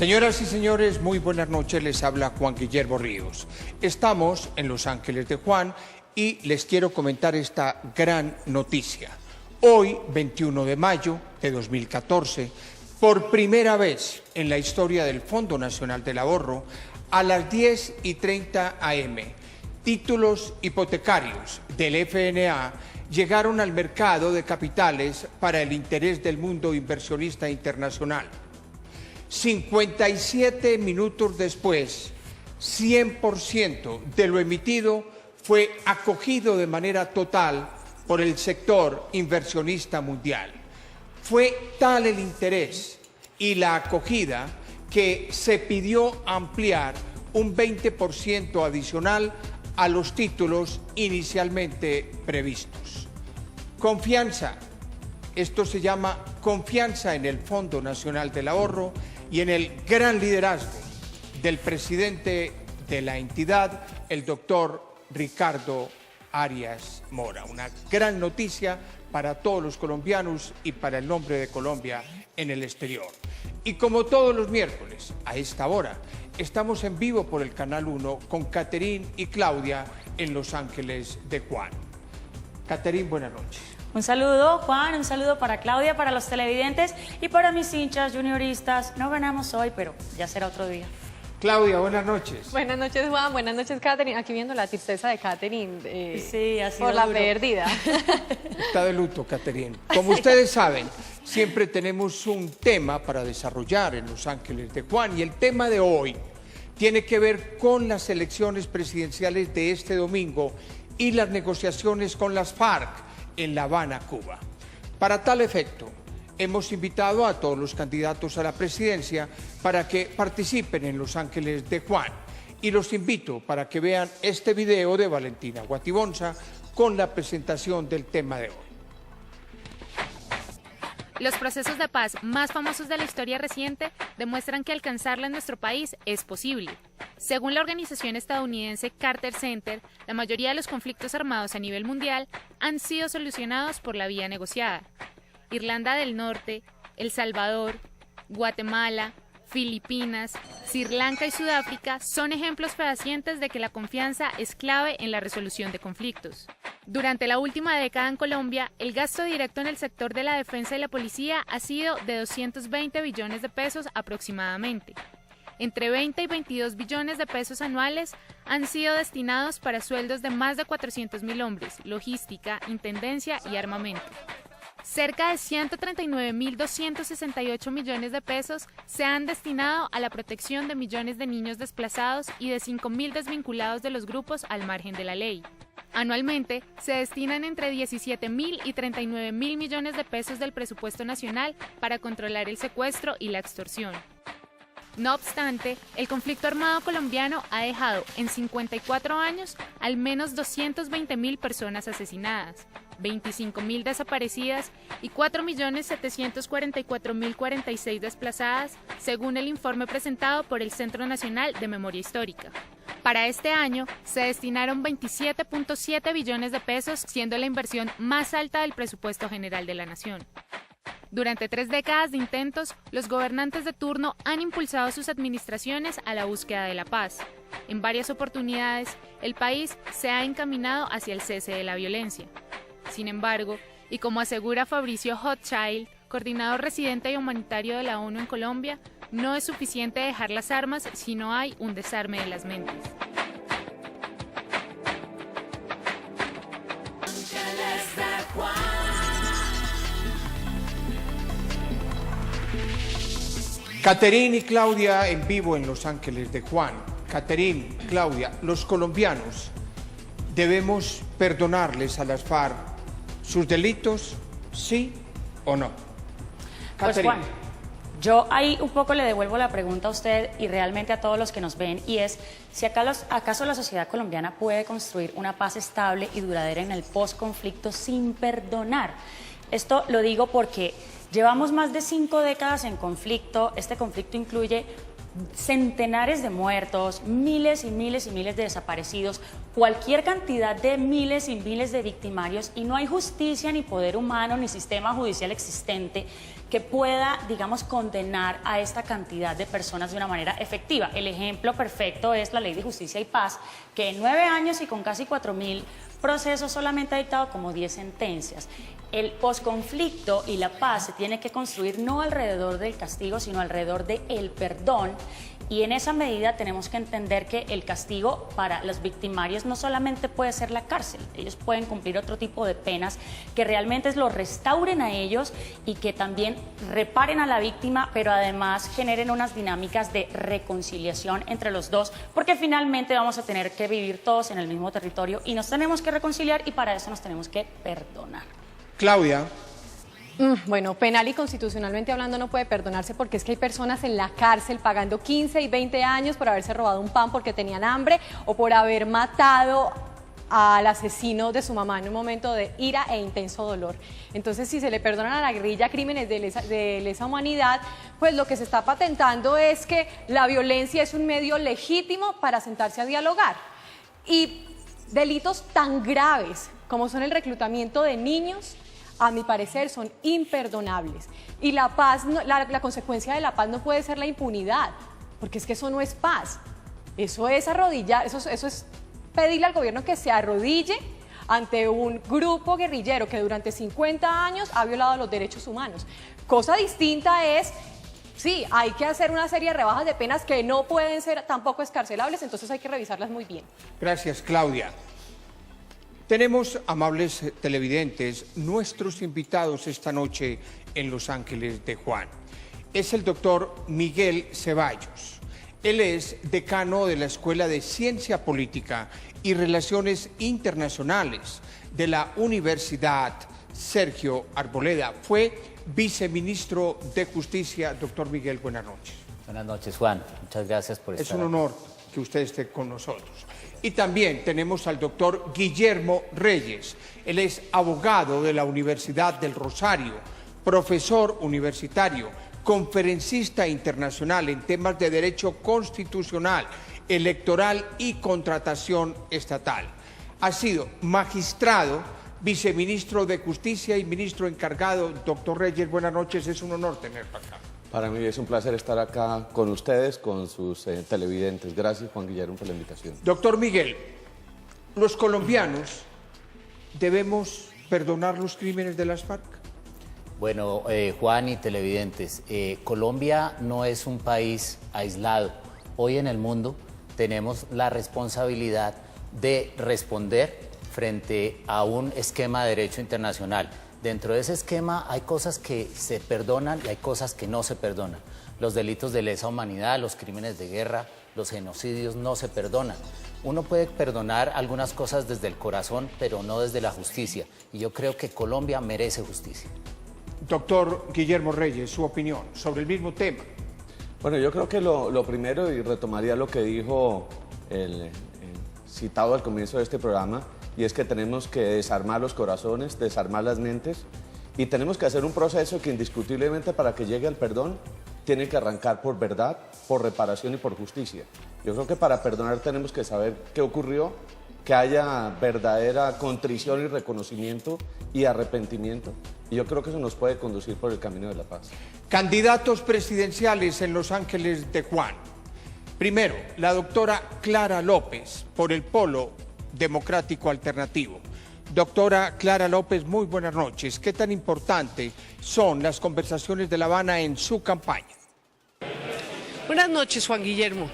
Señoras y señores, muy buenas noches, les habla Juan Guillermo Ríos. Estamos en Los Ángeles de Juan y les quiero comentar esta gran noticia. Hoy, 21 de mayo de 2014, por primera vez en la historia del Fondo Nacional del Ahorro, a las 10:30 am, títulos hipotecarios del FNA llegaron al mercado de capitales para el interés del mundo inversionista internacional. 57 minutos después, 100% de lo emitido fue acogido de manera total por el sector inversionista mundial. Fue tal el interés y la acogida que se pidió ampliar un 20% adicional a los títulos inicialmente previstos. Confianza. Esto se llama confianza en el Fondo Nacional del Ahorro y en el gran liderazgo del presidente de la entidad, el doctor Ricardo Arias Mora. Una gran noticia para todos los colombianos y para el nombre de Colombia en el exterior. Y como todos los miércoles, a esta hora, estamos en vivo por el Canal 1 con Catherine y Claudia en Los Ángeles de Juan. Catherine, buenas noches. Un saludo, Juan, un saludo para Claudia, para los televidentes y para mis hinchas junioristas. No ganamos hoy, pero ya será otro día. Claudia, buenas noches. Buenas noches, Juan. Buenas noches, Catherine. Aquí viendo la tristeza de Catherine sí, ha sido por la duro. pérdida. Está de luto, Catherine. Como ustedes saben, siempre tenemos un tema para desarrollar en Los Ángeles de Juan y el tema de hoy tiene que ver con las elecciones presidenciales de este domingo y las negociaciones con las FARC en La Habana, Cuba. Para tal efecto, hemos invitado a todos los candidatos a la presidencia para que participen en Los Ángeles de Juan y los invito para que vean este video de Valentina Guatibonza con la presentación del tema de hoy. Los procesos de paz más famosos de la historia reciente demuestran que alcanzarla en nuestro país es posible. Según la organización estadounidense Carter Center, la mayoría de los conflictos armados a nivel mundial han sido solucionados por la vía negociada. Irlanda del Norte, El Salvador, Guatemala, Filipinas, Sri Lanka y Sudáfrica son ejemplos fehacientes de que la confianza es clave en la resolución de conflictos. Durante la última década en Colombia, el gasto directo en el sector de la defensa y la policía ha sido de 220 billones de pesos aproximadamente. Entre 20 y 22 billones de pesos anuales han sido destinados para sueldos de más de 400.000 hombres, logística, intendencia y armamento. Cerca de 139.268 millones de pesos se han destinado a la protección de millones de niños desplazados y de 5.000 desvinculados de los grupos al margen de la ley. Anualmente se destinan entre 17.000 y 39.000 millones de pesos del presupuesto nacional para controlar el secuestro y la extorsión. No obstante, el conflicto armado colombiano ha dejado en 54 años al menos 220.000 personas asesinadas, 25.000 desaparecidas y 4.744.046 desplazadas, según el informe presentado por el Centro Nacional de Memoria Histórica. Para este año se destinaron 27.7 billones de pesos, siendo la inversión más alta del presupuesto general de la nación. Durante 3 décadas de intentos, los gobernantes de turno han impulsado sus administraciones a la búsqueda de la paz. En varias oportunidades, el país se ha encaminado hacia el cese de la violencia. Sin embargo, y como asegura Fabricio Hochschild, coordinador residente y humanitario de la ONU en Colombia, no es suficiente dejar las armas si no hay un desarme de las mentes. Catherine y Claudia en vivo en Los Ángeles de Juan. Catherine, Claudia, los colombianos debemos perdonarles a las FARC sus delitos, ¿sí o no? Pues Catherine. Juan, yo ahí un poco le devuelvo la pregunta a usted y realmente a todos los que nos ven, y es si acaso la sociedad colombiana puede construir una paz estable y duradera en el posconflicto sin perdonar. Esto lo digo porque llevamos más de 5 décadas en conflicto. Este conflicto incluye centenares de muertos, miles y miles y miles de desaparecidos, cualquier cantidad de miles y miles de victimarios, y no hay justicia, ni poder humano, ni sistema judicial existente que pueda, digamos, condenar a esta cantidad de personas de una manera efectiva. El ejemplo perfecto es la Ley de Justicia y Paz, que en 9 años y con casi 4.000 procesos solamente ha dictado como 10 sentencias. El posconflicto y la paz se tiene que construir no alrededor del castigo, sino alrededor del perdón. Y en esa medida tenemos que entender que el castigo para los victimarios no solamente puede ser la cárcel, ellos pueden cumplir otro tipo de penas que realmente lo restauren a ellos y que también reparen a la víctima, pero además generen unas dinámicas de reconciliación entre los dos, porque finalmente vamos a tener que vivir todos en el mismo territorio y nos tenemos que reconciliar y para eso nos tenemos que perdonar. Claudia. Bueno, penal y constitucionalmente hablando no puede perdonarse porque es que hay personas en la cárcel pagando 15 y 20 años por haberse robado un pan porque tenían hambre o por haber matado al asesino de su mamá en un momento de ira e intenso dolor. Entonces, si se le perdonan a la guerrilla crímenes de lesa humanidad, pues lo que se está patentando es que la violencia es un medio legítimo para sentarse a dialogar. Y delitos tan graves como son el reclutamiento de niños, a mi parecer, son imperdonables. Y la paz, la consecuencia de la paz no puede ser la impunidad, porque es que eso no es paz. Eso es arrodillar, eso es pedirle al gobierno que se arrodille ante un grupo guerrillero que durante 50 años ha violado los derechos humanos. Cosa distinta es, sí, hay que hacer una serie de rebajas de penas que no pueden ser tampoco excarcelables, entonces hay que revisarlas muy bien. Gracias, Claudia. Tenemos, amables televidentes, nuestros invitados esta noche en Los Ángeles de Juan. Es el doctor Miguel Ceballos. Él es decano de la Escuela de Ciencia Política y Relaciones Internacionales de la Universidad Sergio Arboleda. Fue viceministro de Justicia. Doctor Miguel, buenas noches. Buenas noches, Juan. Muchas gracias por estar aquí. Es un honor que usted esté con nosotros. Y también tenemos al doctor Guillermo Reyes. Él es abogado de la Universidad del Rosario, profesor universitario, conferencista internacional en temas de derecho constitucional, electoral y contratación estatal. Ha sido magistrado, viceministro de Justicia y ministro encargado. Doctor Reyes, buenas noches. Es un honor tenerlo acá. Para mí es un placer estar acá con ustedes, con sus televidentes. Gracias, Juan Guillermo, por la invitación. Doctor Miguel, los colombianos debemos perdonar los crímenes de las FARC. Bueno, Juan y televidentes, Colombia no es un país aislado. Hoy en el mundo tenemos la responsabilidad de responder frente a un esquema de derecho internacional. Dentro de ese esquema hay cosas que se perdonan y hay cosas que no se perdonan. Los delitos de lesa humanidad, los crímenes de guerra, los genocidios no se perdonan. Uno puede perdonar algunas cosas desde el corazón, pero no desde la justicia. Y yo creo que Colombia merece justicia. Doctor Guillermo Reyes, su opinión sobre el mismo tema. Bueno, yo creo que lo primero, y retomaría lo que dijo el citado al comienzo de este programa, y es que tenemos que desarmar los corazones, desarmar las mentes, y tenemos que hacer un proceso que indiscutiblemente para que llegue al perdón tiene que arrancar por verdad, por reparación y por justicia. Yo creo que para perdonar tenemos que saber qué ocurrió, que haya verdadera contrición y reconocimiento y arrepentimiento, y yo creo que eso nos puede conducir por el camino de la paz. Candidatos presidenciales en Los Ángeles de Juan. Primero, la doctora Clara López, por el Polo Democrático Alternativo. Doctora Clara López, muy buenas noches. ¿Qué tan importante son las conversaciones de La Habana en su campaña? Buenas noches, Juan Guillermo.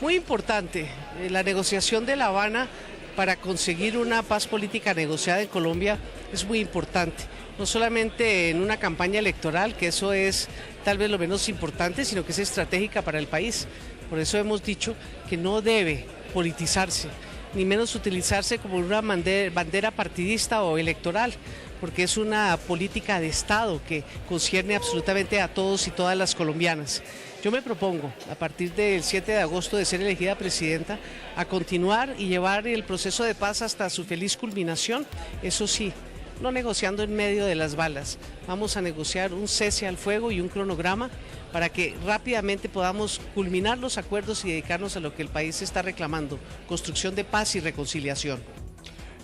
Muy importante la negociación de La Habana para conseguir una paz política negociada en Colombia es muy importante. No solamente en una campaña electoral, que eso es tal vez lo menos importante, sino que es estratégica para el país. Por eso hemos dicho que no debe politizarse, ni menos utilizarse como una bandera partidista o electoral, porque es una política de Estado que concierne absolutamente a todos y todas las colombianas. Yo me propongo, a partir del 7 de agosto de ser elegida presidenta, a continuar y llevar el proceso de paz hasta su feliz culminación, eso sí, no negociando en medio de las balas. Vamos a negociar un cese al fuego y un cronograma para que rápidamente podamos culminar los acuerdos y dedicarnos a lo que el país está reclamando, construcción de paz y reconciliación.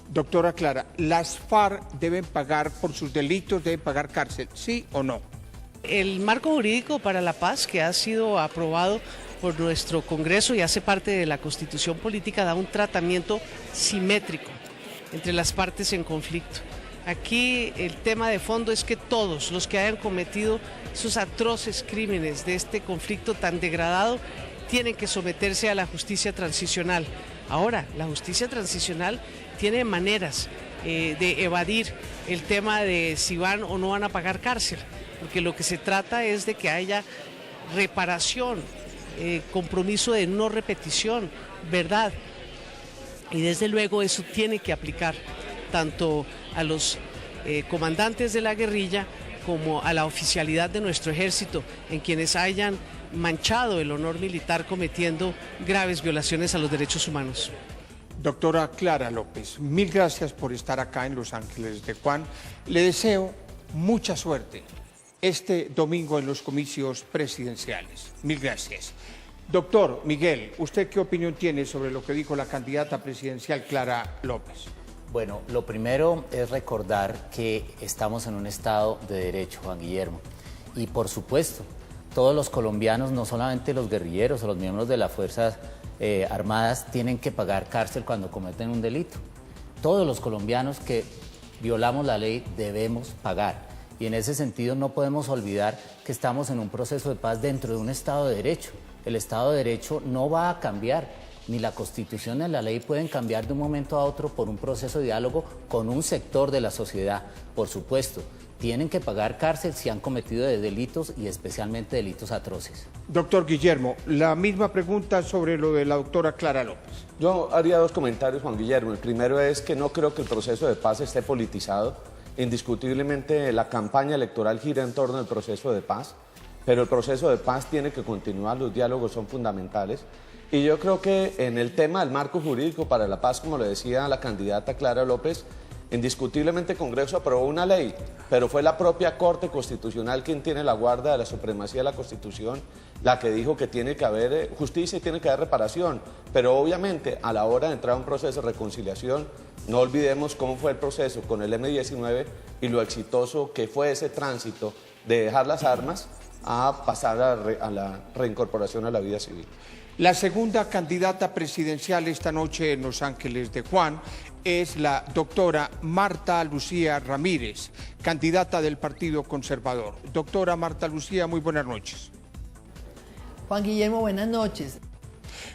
Doctora Clara, ¿las FARC deben pagar por sus delitos, deben pagar cárcel, sí o no? El marco jurídico para la paz que ha sido aprobado por nuestro Congreso y hace parte de la Constitución Política da un tratamiento simétrico entre las partes en conflicto. Aquí el tema de fondo es que todos los que hayan cometido esos atroces crímenes de este conflicto tan degradado tienen que someterse a la justicia transicional. Ahora, la justicia transicional tiene maneras de evadir el tema de si van o no van a pagar cárcel, porque lo que se trata es de que haya reparación, compromiso de no repetición, verdad. Y desde luego eso tiene que aplicar tanto a los comandantes de la guerrilla como a la oficialidad de nuestro ejército, en quienes hayan manchado el honor militar cometiendo graves violaciones a los derechos humanos. Doctora Clara López, mil gracias por estar acá en Los Ángeles de Juan. Le deseo mucha suerte este domingo en los comicios presidenciales. Mil gracias. Doctor Miguel, ¿usted qué opinión tiene sobre lo que dijo la candidata presidencial Clara López? Bueno, lo primero es recordar que estamos en un estado de derecho, Juan Guillermo. Y por supuesto, todos los colombianos, no solamente los guerrilleros o los miembros de las Fuerzas Armadas, tienen que pagar cárcel cuando cometen un delito. Todos los colombianos que violamos la ley debemos pagar. Y en ese sentido no podemos olvidar que estamos en un proceso de paz dentro de un Estado de Derecho. El Estado de Derecho no va a cambiar, ni la Constitución ni la ley pueden cambiar de un momento a otro por un proceso de diálogo con un sector de la sociedad. Por supuesto, tienen que pagar cárcel si han cometido delitos y especialmente delitos atroces. Doctor Guillermo, la misma pregunta sobre lo de la doctora Clara López. Yo haría dos comentarios, Juan Guillermo. El primero es que no creo que el proceso de paz esté politizado. Indiscutiblemente la campaña electoral gira en torno al proceso de paz, pero el proceso de paz tiene que continuar, los diálogos son fundamentales. Y yo creo que en el tema del marco jurídico para la paz, como le decía la candidata Clara López, indiscutiblemente el Congreso aprobó una ley, pero fue la propia Corte Constitucional quien tiene la guarda de la supremacía de la Constitución, la que dijo que tiene que haber justicia y tiene que haber reparación. Pero obviamente a la hora de entrar a un proceso de reconciliación, no olvidemos cómo fue el proceso con el M-19 y lo exitoso que fue ese tránsito de dejar las armas a pasar a la reincorporación a la vida civil. La segunda candidata presidencial esta noche en Los Ángeles de Juan es la doctora Marta Lucía Ramírez, candidata del Partido Conservador. Doctora Marta Lucía, muy buenas noches. Juan Guillermo, buenas noches.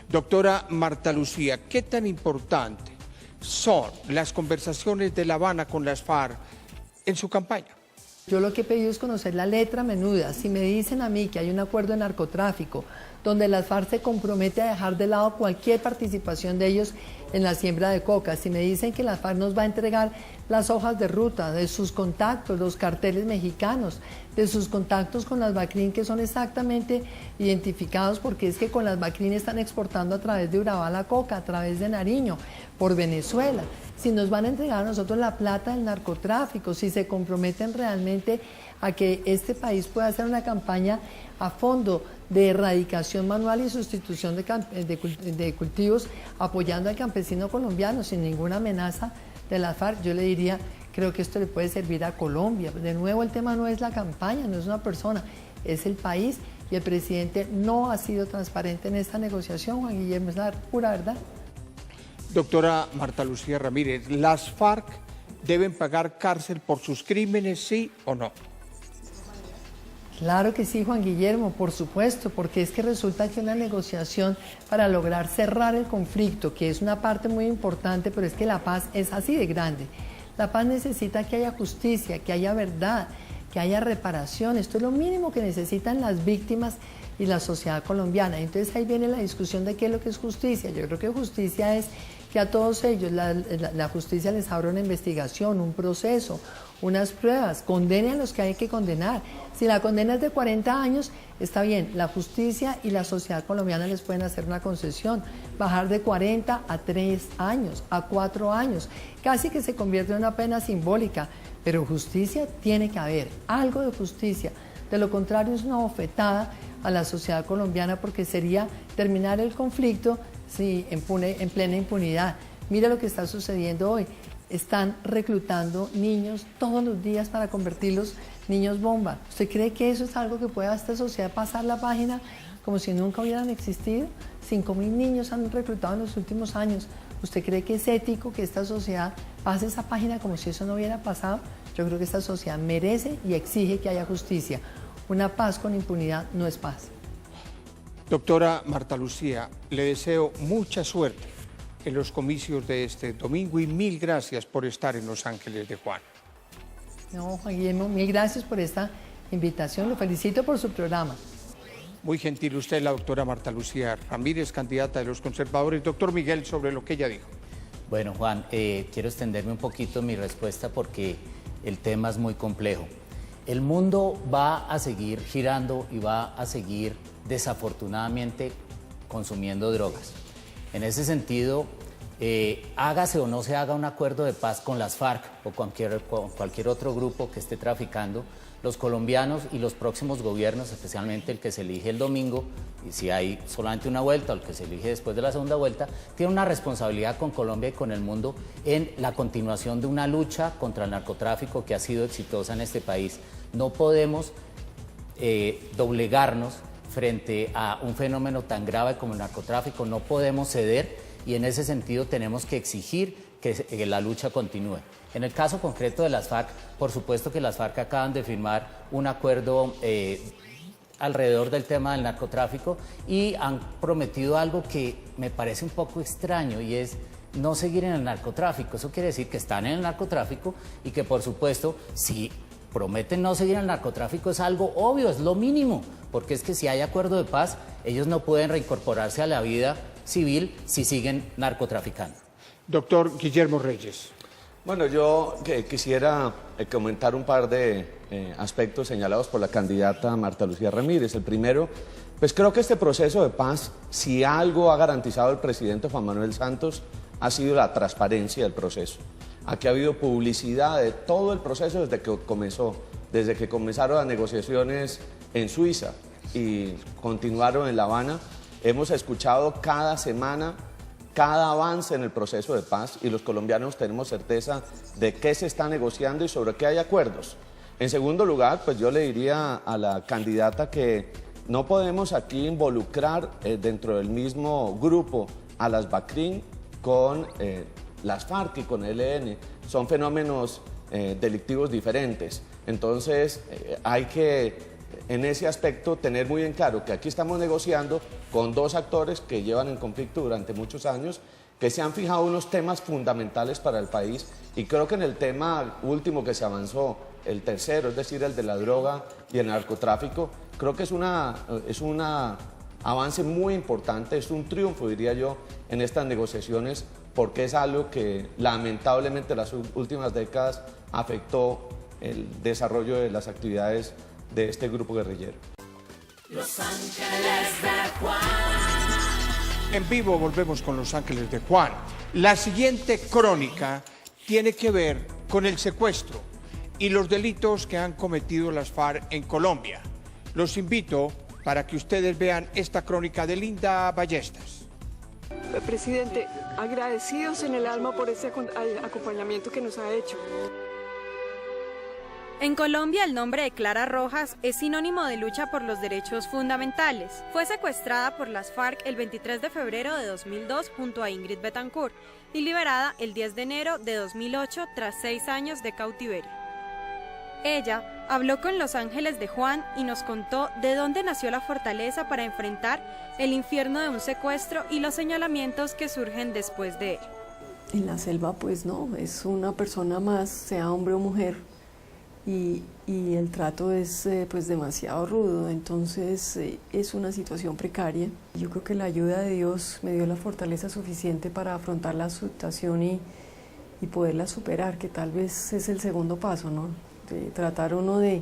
Doctora Marta Lucía, ¿qué tan importante son las conversaciones de La Habana con las FARC en su campaña? Yo lo que he pedido es conocer la letra menuda. Si me dicen a mí que hay un acuerdo de narcotráfico donde las FARC se compromete a dejar de lado cualquier participación de ellos en la siembra de coca, si me dicen que las FARC nos va a entregar las hojas de ruta de sus contactos, los carteles mexicanos, de sus contactos con las BACRIM, que son exactamente identificados, porque es que con las BACRIM están exportando a través de Urabá la coca, a través de Nariño, por Venezuela. Si nos van a entregar a nosotros la plata del narcotráfico, si se comprometen realmente a que este país pueda hacer una campaña a fondo de erradicación manual y sustitución de cultivos, apoyando al campesino colombiano sin ninguna amenaza de las FARC, yo le diría, creo que esto le puede servir a Colombia. De nuevo, el tema no es la campaña, no es una persona, es el país, y el presidente no ha sido transparente en esta negociación, Juan Guillermo, es la pura verdad. Doctora Marta Lucía Ramírez, ¿las FARC deben pagar cárcel por sus crímenes, sí o no? Claro que sí, Juan Guillermo, por supuesto, porque es que resulta que una negociación para lograr cerrar el conflicto, que es una parte muy importante, pero es que la paz es así de grande. La paz necesita que haya justicia, que haya verdad, que haya reparación. Esto es lo mínimo que necesitan las víctimas y la sociedad colombiana. Entonces ahí viene la discusión de qué es lo que es justicia. Yo creo que justicia es que a todos ellos la justicia les abra una investigación, un proceso, unas pruebas, condene a los que hay que condenar. Si la condena es de 40 años, está bien, la justicia y la sociedad colombiana les pueden hacer una concesión, bajar de 40 a 3 años, a 4 años, casi que se convierte en una pena simbólica, pero justicia tiene que haber, algo de justicia. De lo contrario es una bofetada a la sociedad colombiana, porque sería terminar el conflicto en plena impunidad. Mira lo que está sucediendo hoy. están reclutando niños todos los días para convertirlos niños bomba. ¿Usted cree que eso es algo que pueda esta sociedad pasar la página como si nunca hubieran existido? 5.000 niños han reclutado en los últimos años. ¿Usted cree que es ético que esta sociedad pase esa página como si eso no hubiera pasado? Yo creo que esta sociedad merece y exige que haya justicia. Una paz con impunidad no es paz. Doctora Marta Lucía, le deseo mucha suerte en los comicios de este domingo y mil gracias por estar en Los Ángeles de Juan. No, Juan Guillermo, mil gracias por esta invitación. Lo felicito por su programa. Muy gentil usted, la doctora Marta Lucía Ramírez, candidata de los conservadores. Doctor Miguel, sobre lo que ella dijo. Bueno, Juan, quiero extenderme un poquito en mi respuesta porque el tema es muy complejo. El mundo va a seguir girando y va a seguir, desafortunadamente, consumiendo drogas. En ese sentido, hágase o no se haga un acuerdo de paz con las FARC o con cualquier otro grupo que esté traficando, los colombianos y los próximos gobiernos, especialmente el que se elige el domingo, y si hay solamente una vuelta o el que se elige después de la segunda vuelta, tiene una responsabilidad con Colombia y con el mundo en la continuación de una lucha contra el narcotráfico que ha sido exitosa en este país. No podemos doblegarnos frente a un fenómeno tan grave como el narcotráfico, no podemos ceder y en ese sentido tenemos que exigir que la lucha continúe. En el caso concreto de las FARC, por supuesto que las FARC acaban de firmar un acuerdo alrededor del tema del narcotráfico y han prometido algo que me parece un poco extraño y es no seguir en el narcotráfico. Eso quiere decir que están en el narcotráfico y que por supuesto si prometen no seguir en el narcotráfico es algo obvio, es lo mínimo, porque es que si hay acuerdo de paz, ellos no pueden reincorporarse a la vida civil si siguen narcotraficando. Doctor Guillermo Reyes. Bueno, yo quisiera comentar un par de aspectos señalados por la candidata Marta Lucía Ramírez. El primero, pues creo que este proceso de paz, si algo ha garantizado el presidente Juan Manuel Santos, ha sido la transparencia del proceso. Aquí ha habido publicidad de todo el proceso desde que comenzó, desde que comenzaron las negociaciones en Suiza y continuaron en La Habana. Hemos escuchado cada semana cada avance en el proceso de paz y los colombianos tenemos certeza de qué se está negociando y sobre qué hay acuerdos. En segundo lugar, pues yo le diría a la candidata que no podemos aquí involucrar dentro del mismo grupo a las BACRIM con las FARC y con el ELN. Son fenómenos delictivos diferentes. Entonces hay que en ese aspecto tener muy en claro que aquí estamos negociando con dos actores que llevan en conflicto durante muchos años, que se han fijado unos temas fundamentales para el país y creo que en el tema último que se avanzó, el tercero, es decir, el de la droga y el narcotráfico, creo que es un avance muy importante, es un triunfo, diría yo, en estas negociaciones porque es algo que lamentablemente en las últimas décadas afectó el desarrollo de las actividades de este grupo guerrillero. Los Ángeles de Juan. En vivo volvemos con Los Ángeles de Juan. La siguiente crónica tiene que ver con el secuestro y los delitos que han cometido las FARC en Colombia. Los invito para que ustedes vean esta crónica de Linda Ballestas. Presidente, agradecidos en el alma por ese acompañamiento que nos ha hecho. En Colombia, el nombre de Clara Rojas es sinónimo de lucha por los derechos fundamentales. Fue secuestrada por las FARC el 23 de febrero de 2002 junto a Ingrid Betancourt y liberada el 10 de enero de 2008 tras 6 años de cautiverio. Ella habló con Los Ángeles de Juan y nos contó de dónde nació la fortaleza para enfrentar el infierno de un secuestro y los señalamientos que surgen después de él. En la selva, pues no, es una persona más, sea hombre o mujer. Y el trato es pues demasiado rudo, entonces es una situación precaria. Yo creo que la ayuda de Dios me dio la fortaleza suficiente para afrontar la situación y poderla superar, que tal vez es el segundo paso, ¿no? De tratar uno de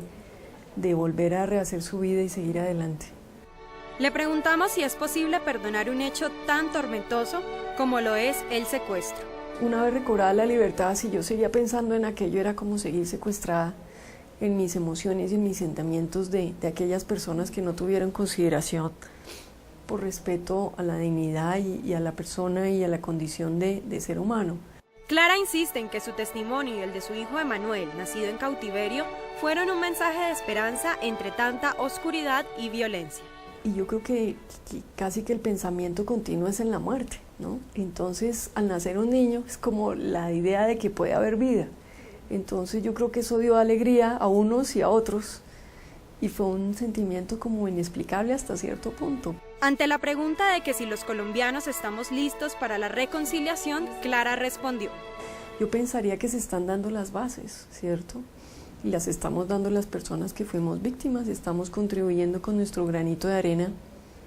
volver a rehacer su vida y seguir adelante. Le preguntamos si es posible perdonar un hecho tan tormentoso como lo es el secuestro. Una vez recobrada la libertad, si yo seguía pensando en aquello, era como seguir secuestrada en mis emociones y en mis sentimientos de aquellas personas que no tuvieron consideración por respeto a la dignidad y a la persona y a la condición de ser humano. Clara insiste en que su testimonio y el de su hijo Emanuel, nacido en cautiverio, fueron un mensaje de esperanza entre tanta oscuridad y violencia. Y yo creo que casi que el pensamiento continuo es en la muerte, ¿no? Entonces, al nacer un niño es como la idea de que puede haber vida. Entonces yo creo que eso dio alegría a unos y a otros, y fue un sentimiento como inexplicable hasta cierto punto. Ante la pregunta de que si los colombianos estamos listos para la reconciliación, Clara respondió: yo pensaría que se están dando las bases, ¿cierto? Y las estamos dando las personas que fuimos víctimas, estamos contribuyendo con nuestro granito de arena.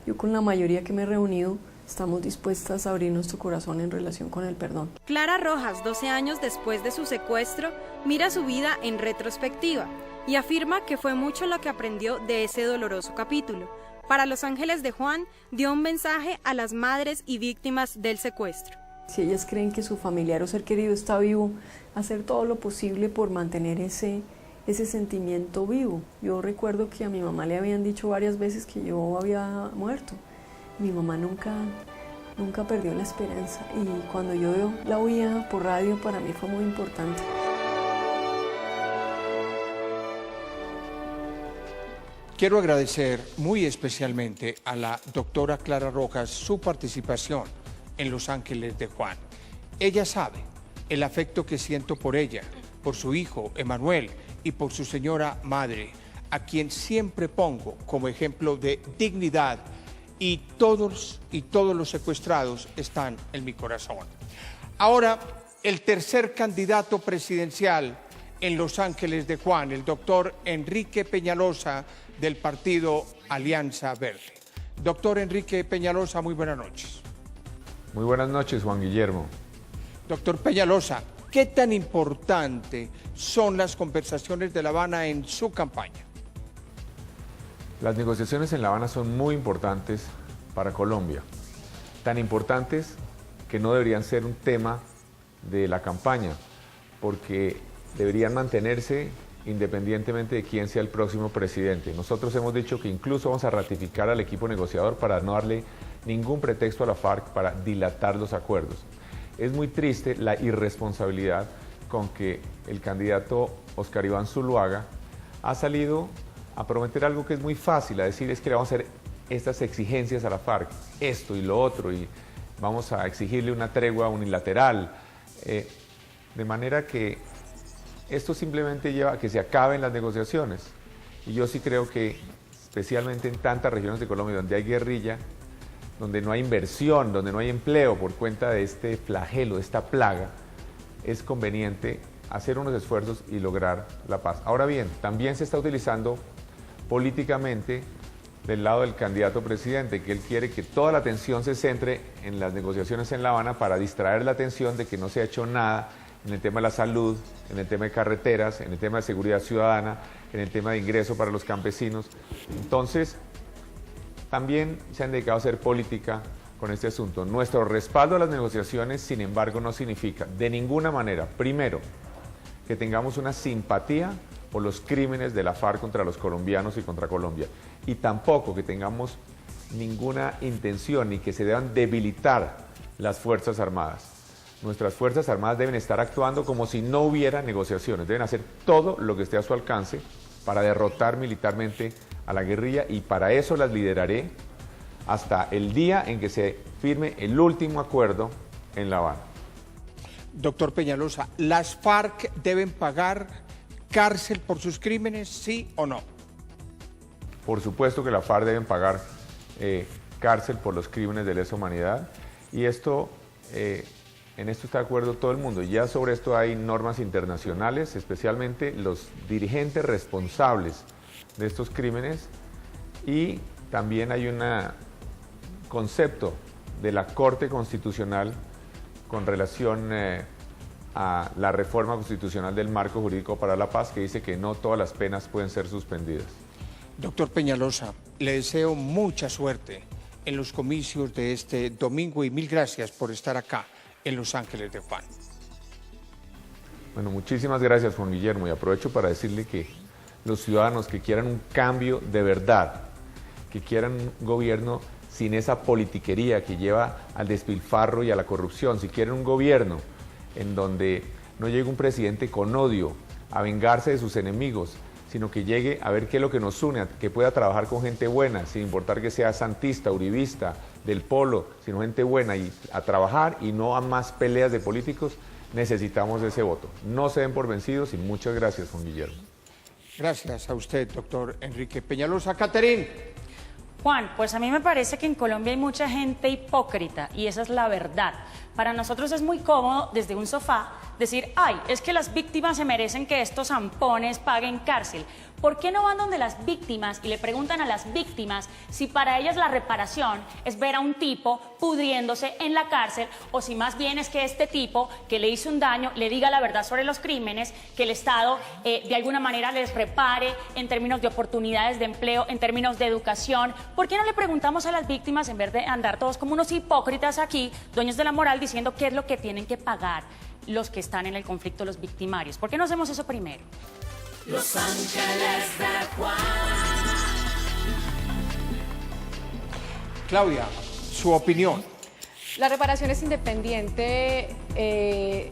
Yo con la mayoría que me he reunido estamos dispuestas a abrir nuestro corazón en relación con el perdón. Clara Rojas, 12 años después de su secuestro, mira su vida en retrospectiva y afirma que fue mucho lo que aprendió de ese doloroso capítulo. Para Los Ángeles de Juan, dio un mensaje a las madres y víctimas del secuestro. Si ellas creen que su familiar o ser querido está vivo, hacer todo lo posible por mantener ese sentimiento vivo. Yo recuerdo que a mi mamá le habían dicho varias veces que yo había muerto. Mi mamá nunca perdió la esperanza, y cuando yo la oía por radio, para mí fue muy importante. Quiero agradecer muy especialmente a la doctora Clara Rojas su participación en Los Ángeles de Juan. Ella sabe el afecto que siento por ella, por su hijo Emanuel y por su señora madre, a quien siempre pongo como ejemplo de dignidad, y todos los secuestrados están en mi corazón. Ahora, el tercer candidato presidencial en Los Ángeles de Juan, el doctor Enrique Peñalosa, del partido Alianza Verde. Doctor Enrique Peñalosa, muy buenas noches. Muy buenas noches, Juan Guillermo. Doctor Peñalosa, ¿qué tan importante son las conversaciones de La Habana en su campaña? Las negociaciones en La Habana son muy importantes para Colombia. Tan importantes que no deberían ser un tema de la campaña, porque deberían mantenerse independientemente de quién sea el próximo presidente. Nosotros hemos dicho que incluso vamos a ratificar al equipo negociador para no darle ningún pretexto a la FARC para dilatar los acuerdos. Es muy triste la irresponsabilidad con que el candidato Oscar Iván Zuluaga ha salido a prometer algo que es muy fácil, a decir es que le vamos a hacer estas exigencias a la FARC, esto y lo otro, y vamos a exigirle una tregua unilateral, de manera que esto simplemente lleva a que se acaben las negociaciones. Y yo sí creo que, especialmente en tantas regiones de Colombia donde hay guerrilla, donde no hay inversión, donde no hay empleo por cuenta de este flagelo, de esta plaga, es conveniente hacer unos esfuerzos y lograr la paz. Ahora bien, también se está utilizando políticamente del lado del candidato presidente, que él quiere que toda la atención se centre en las negociaciones en La Habana para distraer la atención de que no se ha hecho nada en el tema de la salud, en el tema de carreteras, en el tema de seguridad ciudadana, en el tema de ingreso para los campesinos. Entonces, también se han dedicado a hacer política con este asunto. Nuestro respaldo a las negociaciones, sin embargo, no significa de ninguna manera, primero, que tengamos una simpatía por los crímenes de la FARC contra los colombianos y contra Colombia, y tampoco que tengamos ninguna intención ni que se deban debilitar las Fuerzas Armadas. Nuestras Fuerzas Armadas deben estar actuando como si no hubiera negociaciones, deben hacer todo lo que esté a su alcance para derrotar militarmente a la guerrilla, y para eso las lideraré hasta el día en que se firme el último acuerdo en La Habana. Doctor Peñalosa, ¿las FARC deben pagar cárcel por sus crímenes, sí o no? Por supuesto que la FARC deben pagar cárcel por los crímenes de lesa humanidad, y esto, en esto está de acuerdo todo el mundo. Ya sobre esto hay normas internacionales, especialmente los dirigentes responsables de estos crímenes, y también hay un concepto de la Corte Constitucional con relación a la reforma constitucional del marco jurídico para la paz, que dice que no todas las penas pueden ser suspendidas. Doctor Peñalosa, le deseo mucha suerte en los comicios de este domingo y mil gracias por estar acá en Los Ángeles de Juan. Bueno, muchísimas gracias, Juan Guillermo, y aprovecho para decirle que los ciudadanos que quieran un cambio de verdad, que quieran un gobierno sin esa politiquería que lleva al despilfarro y a la corrupción, si quieren un gobierno en donde no llegue un presidente con odio a vengarse de sus enemigos, sino que llegue a ver qué es lo que nos une, que pueda trabajar con gente buena, sin importar que sea santista, uribista, del polo, sino gente buena, y a trabajar y no a más peleas de políticos. Necesitamos ese voto. No se den por vencidos y muchas gracias, Juan Guillermo. Gracias a usted, doctor Enrique Peñalosa. Caterín. Juan, pues a mí me parece que en Colombia hay mucha gente hipócrita y esa es la verdad. Para nosotros es muy cómodo desde un sofá decir, ay, es que las víctimas se merecen que estos zampones paguen cárcel. ¿Por qué no van donde las víctimas y le preguntan a las víctimas si para ellas la reparación es ver a un tipo pudriéndose en la cárcel o si más bien es que este tipo que le hizo un daño le diga la verdad sobre los crímenes, que el Estado de alguna manera les repare en términos de oportunidades de empleo, en términos de educación? ¿Por qué no le preguntamos a las víctimas en vez de andar todos como unos hipócritas aquí, dueños de la moral, diciendo qué es lo que tienen que pagar los que están en el conflicto, los victimarios? ¿Por qué no hacemos eso primero? Los Ángeles de Juan. Claudia, su opinión. La reparación es independiente, de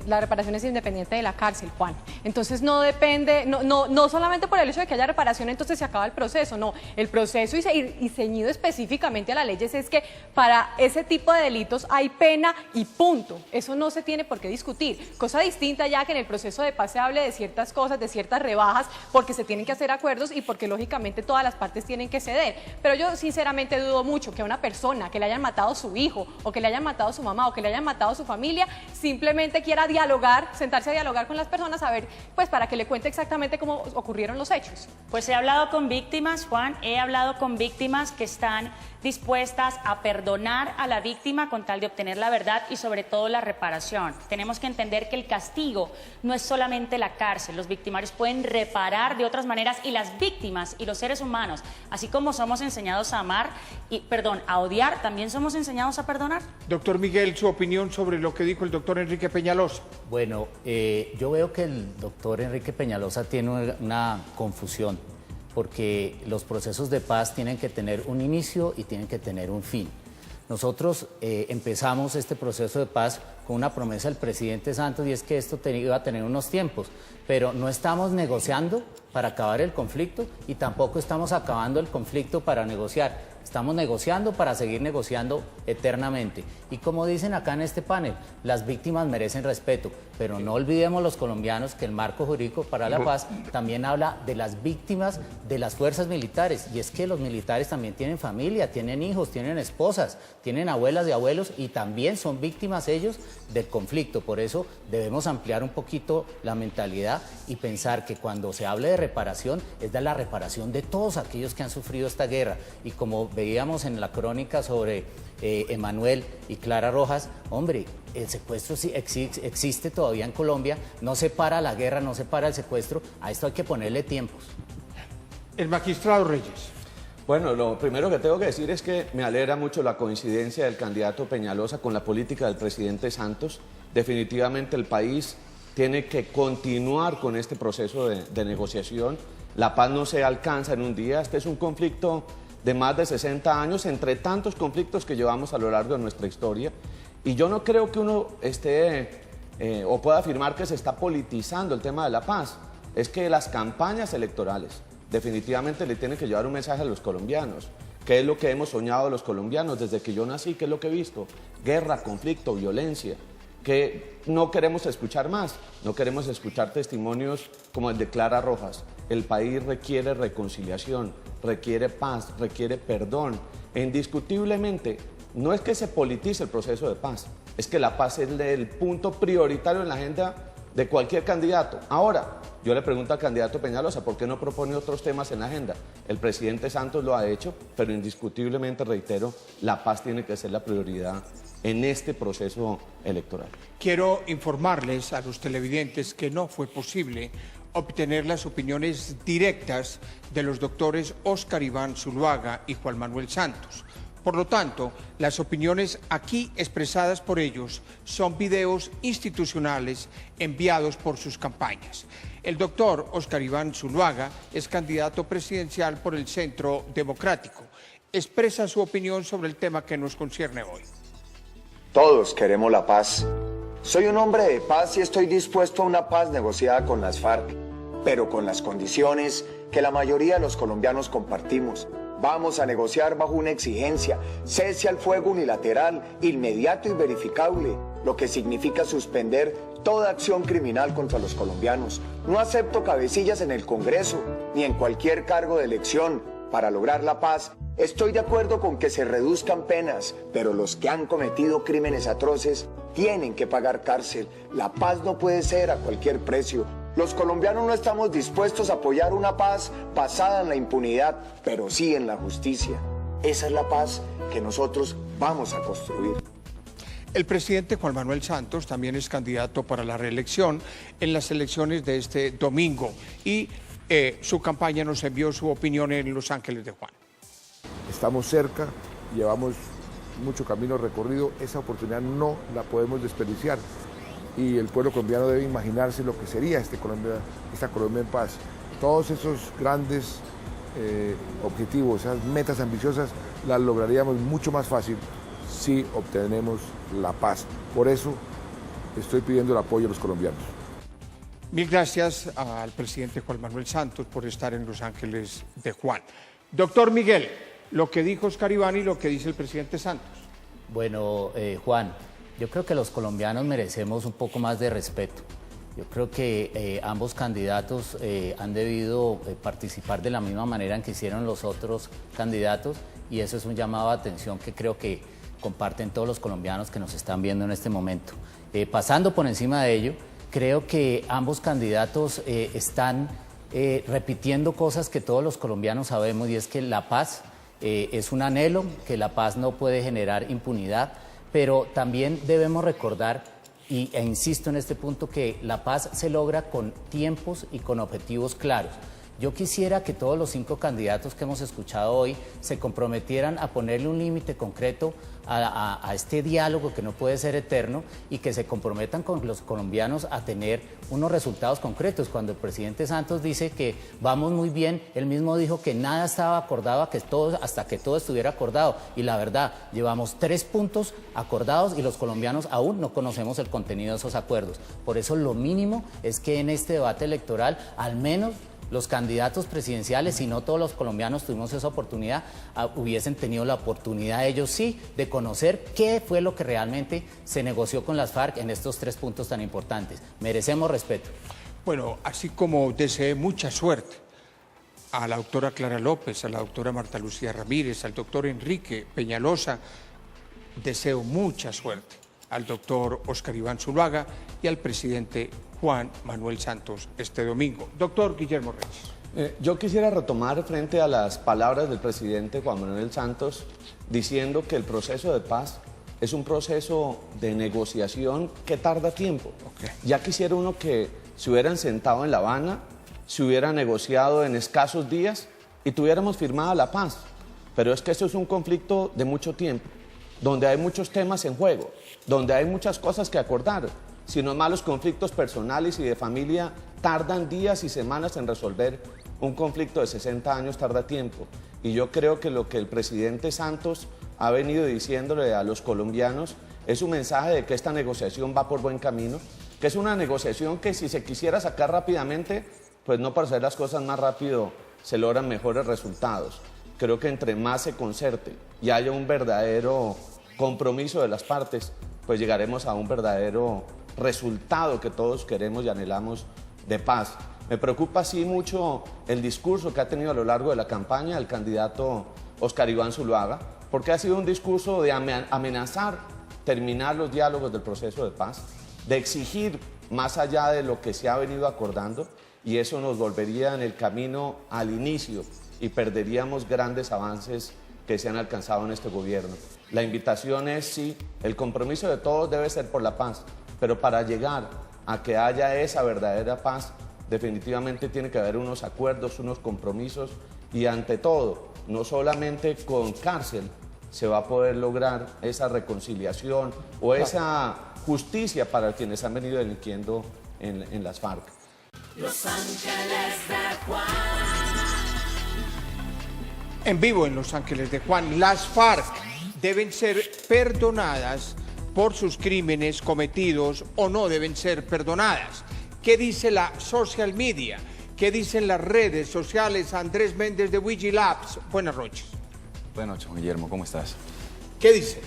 la cárcel, Juan. Entonces no depende, no solamente por el hecho de que haya reparación, entonces se acaba el proceso. No, el proceso y ceñido específicamente a las leyes es que para ese tipo de delitos hay pena y punto. Eso no se tiene por qué discutir. Cosa distinta ya que en el proceso de paz se hable de ciertas cosas, de ciertas rebajas, porque se tienen que hacer acuerdos y porque lógicamente todas las partes tienen que ceder. Pero yo sinceramente dudo mucho que a una persona que le hayan matado a su hijo o que le hayan matado a su mamá o que le hayan matado a su familia simplemente quiera dialogar, sentarse a dialogar con las personas, a ver, pues para que le cuente exactamente cómo ocurrieron los hechos. Pues he hablado con víctimas, Juan, he hablado con víctimas que están dispuestas a perdonar a la víctima con tal de obtener la verdad y sobre todo la reparación. Tenemos que entender que el castigo no es solamente la cárcel, los victimarios pueden reparar de otras maneras y las víctimas y los seres humanos, así como somos enseñados a amar a odiar, también somos enseñados a perdonar. Doctor Miguel, su opinión sobre lo que dijo el doctor Enrique Peñalosa. Bueno, yo veo que el doctor Enrique Peñalosa tiene una confusión, porque los procesos de paz tienen que tener un inicio y tienen que tener un fin. Nosotros empezamos este proceso de paz con una promesa del presidente Santos y es que esto iba a tener unos tiempos, pero no estamos negociando para acabar el conflicto y tampoco estamos acabando el conflicto para negociar. Estamos negociando para seguir negociando eternamente. Y como dicen acá en este panel, las víctimas merecen respeto, pero no olvidemos los colombianos que el marco jurídico para la paz también habla de las víctimas de las fuerzas militares. Y es que los militares también tienen familia, tienen hijos, tienen esposas, tienen abuelas y abuelos y también son víctimas ellos del conflicto. Por eso debemos ampliar un poquito la mentalidad y pensar que cuando se hable de reparación es de la reparación de todos aquellos que han sufrido esta guerra. Y como veíamos en la crónica sobre Emanuel y Clara Rojas, hombre, el secuestro sí existe todavía en Colombia, no se para la guerra, no se para el secuestro, a esto hay que ponerle tiempos. El magistrado Reyes. Bueno, lo primero que tengo que decir es que me alegra mucho la coincidencia del candidato Peñalosa con la política del presidente Santos. Definitivamente el país tiene que continuar con este proceso de negociación. La paz no se alcanza en un día, este es un conflicto de más de 60 años, entre tantos conflictos que llevamos a lo largo de nuestra historia. Y yo no creo que uno esté o pueda afirmar que se está politizando el tema de la paz. Es que las campañas electorales definitivamente le tienen que llevar un mensaje a los colombianos. ¿Qué es lo que hemos soñado los colombianos desde que yo nací? ¿Qué es lo que he visto? Guerra, conflicto, violencia. Que no queremos escuchar más, no queremos escuchar testimonios como el de Clara Rojas. El país requiere reconciliación, requiere paz, requiere perdón. E indiscutiblemente, no es que se politice el proceso de paz, es que la paz es el punto prioritario en la agenda de cualquier candidato. Ahora, yo le pregunto al candidato Peñalosa, ¿por qué no propone otros temas en la agenda? El presidente Santos lo ha hecho, pero indiscutiblemente, reitero, la paz tiene que ser la prioridad en este proceso electoral. Quiero informarles a los televidentes que no fue posible obtener las opiniones directas de los doctores Óscar Iván Zuluaga y Juan Manuel Santos. Por lo tanto, las opiniones aquí expresadas por ellos son videos institucionales enviados por sus campañas. El doctor Óscar Iván Zuluaga es candidato presidencial por el Centro Democrático. Expresa su opinión sobre el tema que nos concierne hoy. Todos queremos la paz, Soy un hombre de paz y estoy dispuesto a una paz negociada con las FARC, pero con las condiciones que la mayoría de los colombianos compartimos. Vamos a negociar bajo una exigencia: cese al fuego unilateral, inmediato y verificable, lo que significa suspender toda acción criminal contra los colombianos. No acepto cabecillas en el Congreso ni en cualquier cargo de elección. Para lograr la paz, estoy de acuerdo con que se reduzcan penas, pero los que han cometido crímenes atroces tienen que pagar cárcel. La paz no puede ser a cualquier precio. Los colombianos no estamos dispuestos a apoyar una paz basada en la impunidad, pero sí en la justicia. Esa es la paz que nosotros vamos a construir. El presidente Juan Manuel Santos también es candidato para la reelección en las elecciones de este domingo y su campaña nos envió su opinión en Los Ángeles de Juan. Estamos cerca, llevamos mucho camino recorrido, esa oportunidad no la podemos desperdiciar y el pueblo colombiano debe imaginarse lo que sería esta Colombia en paz. Todos esos grandes objetivos, esas metas ambiciosas, las lograríamos mucho más fácil si obtenemos la paz. Por eso estoy pidiendo el apoyo de los colombianos. Mil gracias al presidente Juan Manuel Santos por estar en Los Ángeles de Juan. Doctor Miguel, lo que dijo Oscar Iván y lo que dice el presidente Santos. Bueno, Juan, yo creo que los colombianos merecemos un poco más de respeto. Yo creo que ambos candidatos han debido participar de la misma manera en que hicieron los otros candidatos y eso es un llamado de atención que creo que comparten todos los colombianos que nos están viendo en este momento. Pasando por encima de ello, creo que ambos candidatos están repitiendo cosas que todos los colombianos sabemos y es que la paz es un anhelo, que la paz no puede generar impunidad, pero también debemos recordar, e insisto en este punto, que la paz se logra con tiempos y con objetivos claros. Yo quisiera que todos los 5 candidatos que hemos escuchado hoy se comprometieran a ponerle un límite concreto a este diálogo que no puede ser eterno y que se comprometan con los colombianos a tener unos resultados concretos. Cuando el presidente Santos dice que vamos muy bien, él mismo dijo que nada estaba acordado hasta que todo estuviera acordado. Y la verdad, llevamos 3 puntos acordados y los colombianos aún no conocemos el contenido de esos acuerdos. Por eso lo mínimo es que en este debate electoral, al menos los candidatos presidenciales, si no todos los colombianos tuvimos esa oportunidad, hubiesen tenido la oportunidad ellos sí de conocer qué fue lo que realmente se negoció con las FARC en estos 3 puntos tan importantes. Merecemos respeto. Bueno, así como deseé mucha suerte a la doctora Clara López, a la doctora Marta Lucía Ramírez, al doctor Enrique Peñalosa, deseo mucha suerte al doctor Oscar Iván Zuluaga y al presidente Juan Manuel Santos este domingo. Doctor Guillermo Reyes. Yo quisiera retomar frente a las palabras del presidente Juan Manuel Santos diciendo que el proceso de paz es un proceso de negociación que tarda tiempo. Ya quisiera uno que se hubieran sentado en La Habana, se hubiera negociado en escasos días y tuviéramos firmada la paz. Pero es que esto es un conflicto de mucho tiempo, donde hay muchos temas en juego, donde hay muchas cosas que acordar. Si no malos conflictos personales y de familia tardan días y semanas en resolver, un conflicto de 60 años tarda tiempo. Y yo creo que lo que el presidente Santos ha venido diciéndole a los colombianos es un mensaje de que esta negociación va por buen camino, que es una negociación que si se quisiera sacar rápidamente, pues no para hacer las cosas más rápido se logran mejores resultados. Creo que entre más se concerte y haya un verdadero compromiso de las partes, pues llegaremos a un verdadero resultado que todos queremos y anhelamos de paz. Me preocupa sí mucho el discurso que ha tenido a lo largo de la campaña el candidato Oscar Iván Zuluaga, porque ha sido un discurso de amenazar terminar los diálogos del proceso de paz, de exigir más allá de lo que se ha venido acordando, y eso nos volvería en el camino al inicio y perderíamos grandes avances que se han alcanzado en este gobierno. La invitación es sí, el compromiso de todos debe ser por la paz, pero para llegar a que haya esa verdadera paz, definitivamente tiene que haber unos acuerdos, unos compromisos y ante todo, no solamente con cárcel se va a poder lograr esa reconciliación o esa justicia para quienes han venido delinquiendo en las FARC. Los Ángeles de Juan. En vivo en Los Ángeles de Juan, las FARC deben ser perdonadas por sus crímenes cometidos o no deben ser perdonadas. ¿Qué dice la social media? ¿Qué dicen las redes sociales? Andrés Méndez de Vigilabs. Buenas noches. Buenas noches, Juan Guillermo, ¿cómo estás? ¿Qué dice?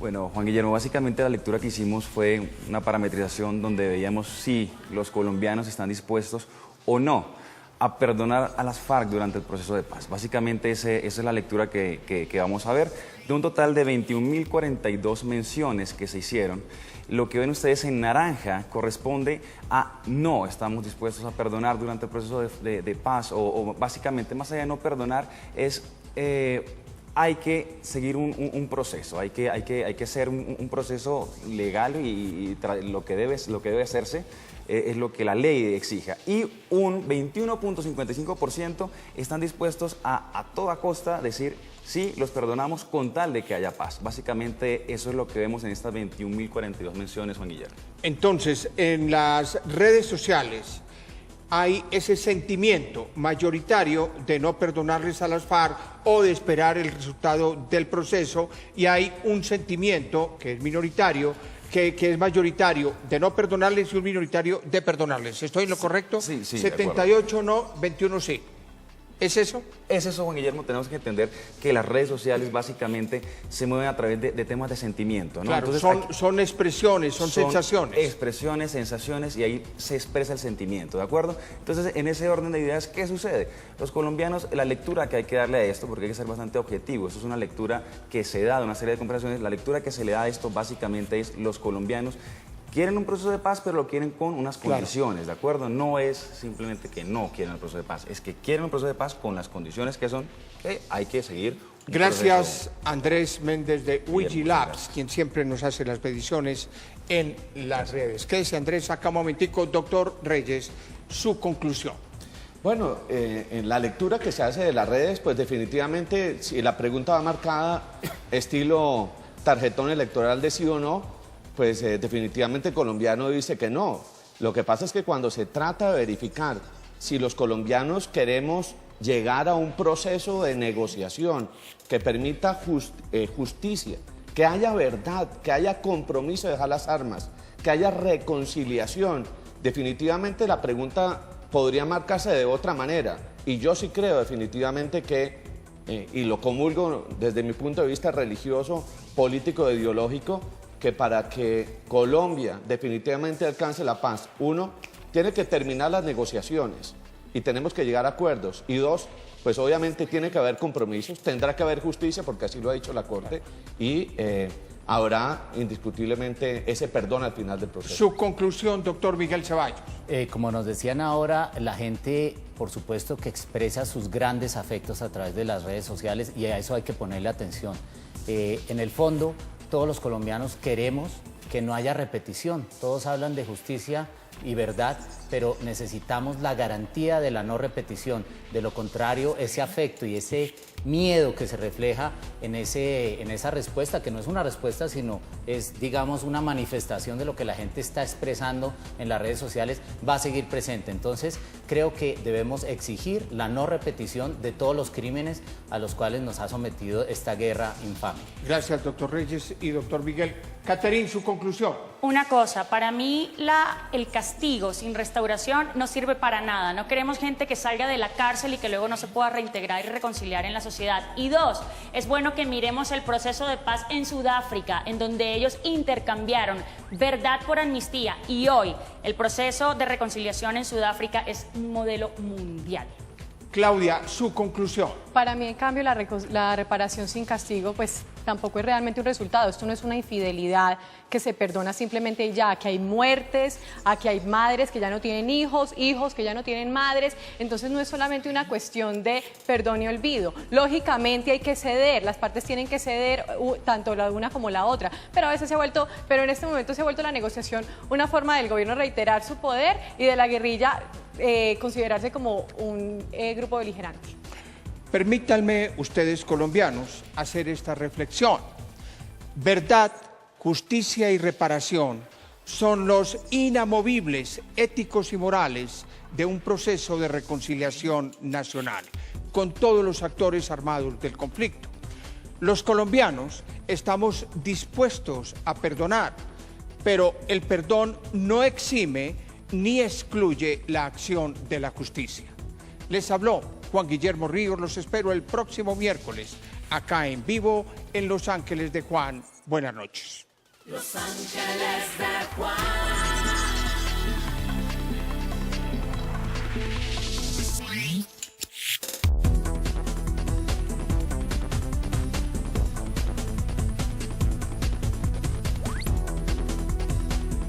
Bueno, Juan Guillermo, básicamente la lectura que hicimos fue una parametrización donde veíamos si los colombianos están dispuestos o no a perdonar a las FARC durante el proceso de paz. Básicamente esa es la lectura que vamos a ver. De un total de 21.042 menciones que se hicieron, lo que ven ustedes en naranja corresponde a no estamos dispuestos a perdonar durante el proceso de paz, o básicamente más allá de no perdonar es... hay que seguir un proceso, hay que hacer un proceso legal y lo que debe hacerse es lo que la ley exija. Y un 21.55% están dispuestos a toda costa decir sí, los perdonamos con tal de que haya paz. Básicamente eso es lo que vemos en estas 21.042 menciones, Juan Guillermo. Entonces, en las redes sociales hay ese sentimiento mayoritario de no perdonarles a las FARC o de esperar el resultado del proceso, y hay un sentimiento que es minoritario, que es mayoritario de no perdonarles y un minoritario de perdonarles. ¿Estoy en lo correcto? Sí, 78 no, 21 sí. ¿Es eso? Es eso, Juan Guillermo. Tenemos que entender que las redes sociales básicamente se mueven a través de temas de sentimiento, ¿no? Claro, entonces, son expresiones, son sensaciones. Expresiones, sensaciones, y ahí se expresa el sentimiento, ¿de acuerdo? Entonces, en ese orden de ideas, ¿qué sucede? Los colombianos, la lectura que hay que darle a esto, porque hay que ser bastante objetivo, esto es una lectura que se da de una serie de comparaciones, la lectura que se le da a esto básicamente es los colombianos quieren un proceso de paz, pero lo quieren con unas condiciones, ¿de acuerdo? No es simplemente que no quieren el proceso de paz, es que quieren un proceso de paz con las condiciones que son que hay que seguir. Gracias, Andrés Méndez de Vigilabs, quien siempre nos hace las mediciones en las redes. Quédese, Andrés, acá un momentico. Doctor Reyes, su conclusión. Bueno, en la lectura que se hace de las redes, pues definitivamente, si la pregunta va marcada estilo tarjetón electoral de sí o no, pues definitivamente el colombiano dice que no. Lo que pasa es que cuando se trata de verificar si los colombianos queremos llegar a un proceso de negociación que permita justicia, que haya verdad, que haya compromiso de dejar las armas, que haya reconciliación, definitivamente la pregunta podría marcarse de otra manera. Y yo sí creo definitivamente que, y lo comulgo desde mi punto de vista religioso, político e ideológico, que para que Colombia definitivamente alcance la paz, uno, tiene que terminar las negociaciones y tenemos que llegar a acuerdos. Y dos, pues obviamente tiene que haber compromisos, tendrá que haber justicia, porque así lo ha dicho la Corte, y habrá indiscutiblemente ese perdón al final del proceso. Su conclusión, doctor Miguel Ceballos. Como nos decían ahora, la gente, por supuesto, que expresa sus grandes afectos a través de las redes sociales, y a eso hay que ponerle atención. En el fondo, todos los colombianos queremos que no haya repetición. Todos hablan de justicia y verdad, pero necesitamos la garantía de la no repetición. De lo contrario, ese afecto y ese miedo que se refleja en esa respuesta, que no es una respuesta, sino es, digamos, una manifestación de lo que la gente está expresando en las redes sociales, va a seguir presente. Entonces, creo que debemos exigir la no repetición de todos los crímenes a los cuales nos ha sometido esta guerra infame. Gracias, doctor Reyes y doctor Miguel. Caterín, su conclusión. Una cosa, para mí el castigo sin restauración no sirve para nada. No queremos gente que salga de la cárcel y que luego no se pueda reintegrar y reconciliar en la sociedad. Y dos, es bueno que miremos el proceso de paz en Sudáfrica, en donde ellos intercambiaron verdad por amnistía, y hoy el proceso de reconciliación en Sudáfrica es un modelo mundial. Claudia, su conclusión. Para mí, en cambio, la reparación sin castigo, pues tampoco es realmente un resultado. Esto no es una infidelidad que se perdona simplemente ya, que hay muertes, aquí hay madres que ya no tienen hijos, hijos que ya no tienen madres. Entonces no es solamente una cuestión de perdón y olvido. Lógicamente hay que ceder, las partes tienen que ceder, tanto la una como la otra. Pero a veces en este momento se ha vuelto la negociación una forma del gobierno reiterar su poder y de la guerrilla considerarse como un grupo beligerante. Permítanme ustedes, colombianos, hacer esta reflexión. Verdad, justicia y reparación son los inamovibles éticos y morales de un proceso de reconciliación nacional con todos los actores armados del conflicto. Los colombianos estamos dispuestos a perdonar, pero el perdón no exime ni excluye la acción de la justicia. Les habló Juan Guillermo Ríos. Los espero el próximo miércoles, acá en vivo, en Los Ángeles de Juan. Buenas noches. Los Ángeles de Juan.